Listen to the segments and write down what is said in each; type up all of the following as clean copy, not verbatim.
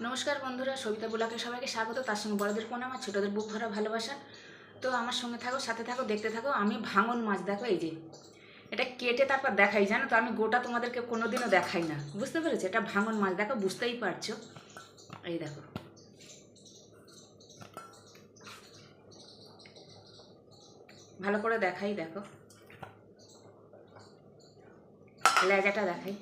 নমস্কার বন্ধুরা, সবিতা ব্লগে সবাইকে স্বাগত। তার সঙ্গে বড়দের প্রণাম আর ছোটদের বুক ভরা ভালোবাসা। তো আমার সঙ্গে থাকো, সাথে থাকো, দেখতে থাকো। আমি ভাঙন মাছ, দেখো এই যে এটা কেটে তারপর দেখাই, জানো তো আমি গোটা তোমাদেরকে কোনোদিনও দেখাই না, বুঝতে পেরেছো? এটা ভাঙন মাছ, দেখো বুঝতেই পারছো। এই দেখো, ভালো করে দেখাই, দেখো লেজাটা দেখাই।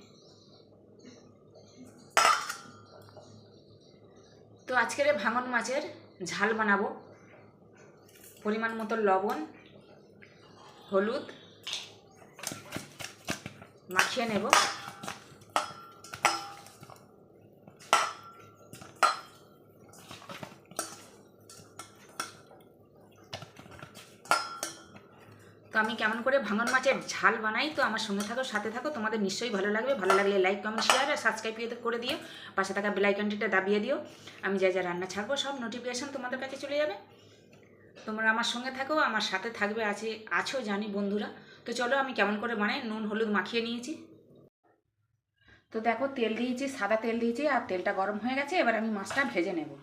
তো আজকের এই ভাঙন মাছের ঝাল বানাবো। পরিমাণ মতো লবণ, হলুদ মাখিয়ে নেব। তো আমি কেমন করে ভাঙন মাছের ঝাল বানাই, তো আমার সঙ্গে থাকো, সাথে থাকো, তোমাদের নিশ্চয়ই ভালো লাগবে। ভালো লাগলে লাইক, কমেন্ট, শেয়ার আর সাবস্ক্রাইব করে দিও। পাশে থাকা বেল আইকনটিটা দাবিয়ে দিও। আমি যা যা রান্না ছাড়বো সব নোটিফিকেশান তোমাদের কাছে চলে যাবে। তোমরা আমার সঙ্গে থাকো, আমার সাথে থাকবে, আছো জানি বন্ধুরা। তো চলো আমি কেমন করে বানাই। নুন হলুদ মাখিয়ে নিয়েছি। তো দেখো তেল দিয়েছি, সাদা তেল দিয়েছি, আর তেলটা গরম হয়ে গেছে। এবার আমি মাছটা ভেজে নেব।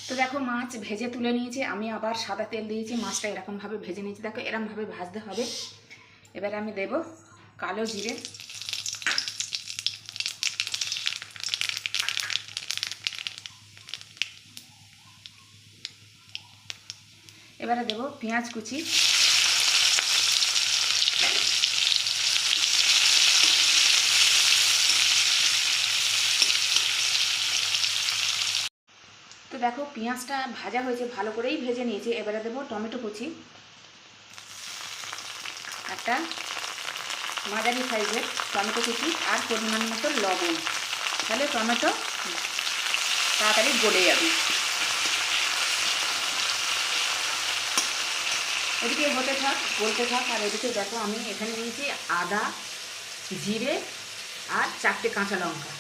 তো দেখো মাছ ভেজে তুলে নিয়েছি। আমি আবার সাদা তেল দিয়েছি, মাছটা এরকমভাবে ভেজে নিয়েছি। দেখো এরকমভাবে ভাজতে হবে। এবারে আমি দেব কালো জিরে, এবারে দেব পেঁয়াজ কুচি, তো দেখো পেঁয়াজটা ভাজা হয়েছে, ভালো করেই ভেজে নিয়েছি। এবারে দেবো টমেটো কুচি, একটা মাঝারি সাইজের টমেটো কুচি, আর পরিমাণ মতো লবণ। তাহলে টমেটো তাড়াতাড়ি গলে যাবে। এদিকে হতে থাক, গলতে থাক। আর এদিকে দেখো আমি এখানে নিয়েছি আদা, জিরে আর 4টে কাঁচা লঙ্কা।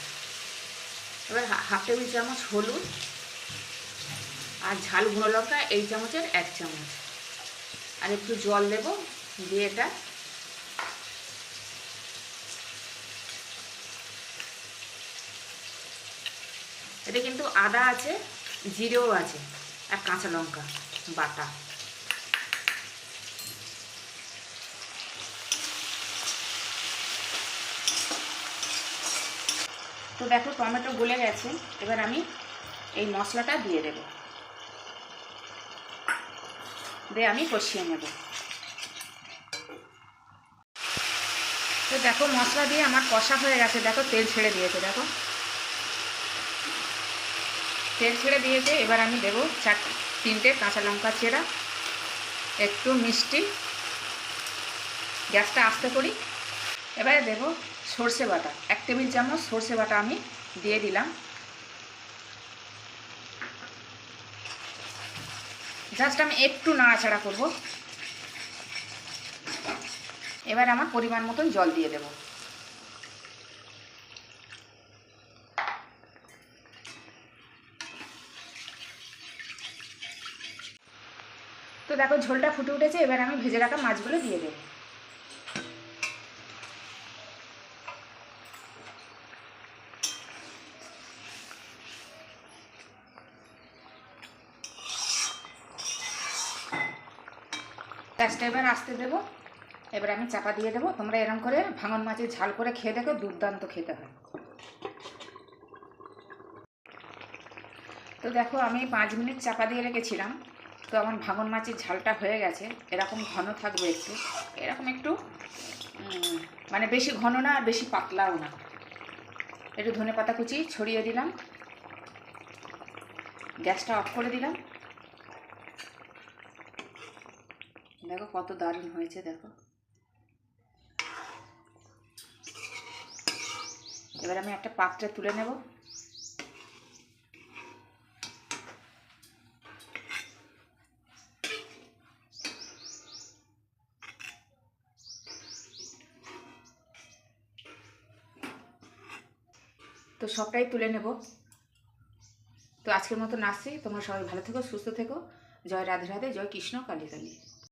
এবার হাফ টেবিল চামচ হলুদ, আর ঝাল গুঁড়ো লঙ্কা এই চামচের 1 চামচ। আর একটু জল দেব, দিয়ে এটা কিন্তু আদা আছে, জিরেও আছে, আর কাঁচা লঙ্কা বাটা। তো দেখো টমেটো গলে গেছে। এবার আমি এই মশলাটা দিয়ে দেব, দিয়ে আমি কষিয়ে নেব। তো দেখো মশলা দিয়ে আমার কষা হয়ে গেছে। দেখো তেল ছেড়ে দিয়েছে, দেখো তেল ছেড়ে দিয়েছে। এবার আমি দেবো 3টে কাঁচা লঙ্কা চেরা, একটু মিষ্টি, গ্যাসটা আস্তে করি। এবারে দেবো সর্ষে বাটা, 1 টেবিল চামচ সর্ষে বাটা আমি দিয়ে দিলাম। জাস্ট আমি একটু নাড়াচাড়া করব। এবার আমার পরিমাণ মতন জল দিয়ে দেব। তো দেখো ঝোলটা ফুটে উঠেছে। এবার আমি ভেজে রাখা মাছগুলো দিয়ে দেব। গ্যাসটা এবার আসতে দেবো। এবার আমি চাপা দিয়ে দেবো। তোমরা এরকম করে ভাঙন মাছের ঝাল করে খেয়ে দেখো, দুর্দান্ত খেতে হয়। তো দেখো আমি 5 মিনিট চাপা দিয়ে রেখেছিলাম। তো আমার ভাঙন মাছের ঝালটা হয়ে গেছে। এরকম ঘন থাকবে, একটু এরকম একটু মানে বেশি ঘন না আর বেশি পাতলাও না। একটু ধনেপাতা কুচি ছড়িয়ে দিলাম, গ্যাসটা অফ করে দিলাম। দেখো কত দারুণ হয়েছে, দেখো। এবার আমি একটা পাত্রে তুলে নেব। তো সবটাই তুলে নেব। তো আজকের মতো আসছি। তোমরা সবাই ভালো থেকো, সুস্থ থেকো। জয় রাধে রাধে, জয় কৃষ্ণ কালী কালী।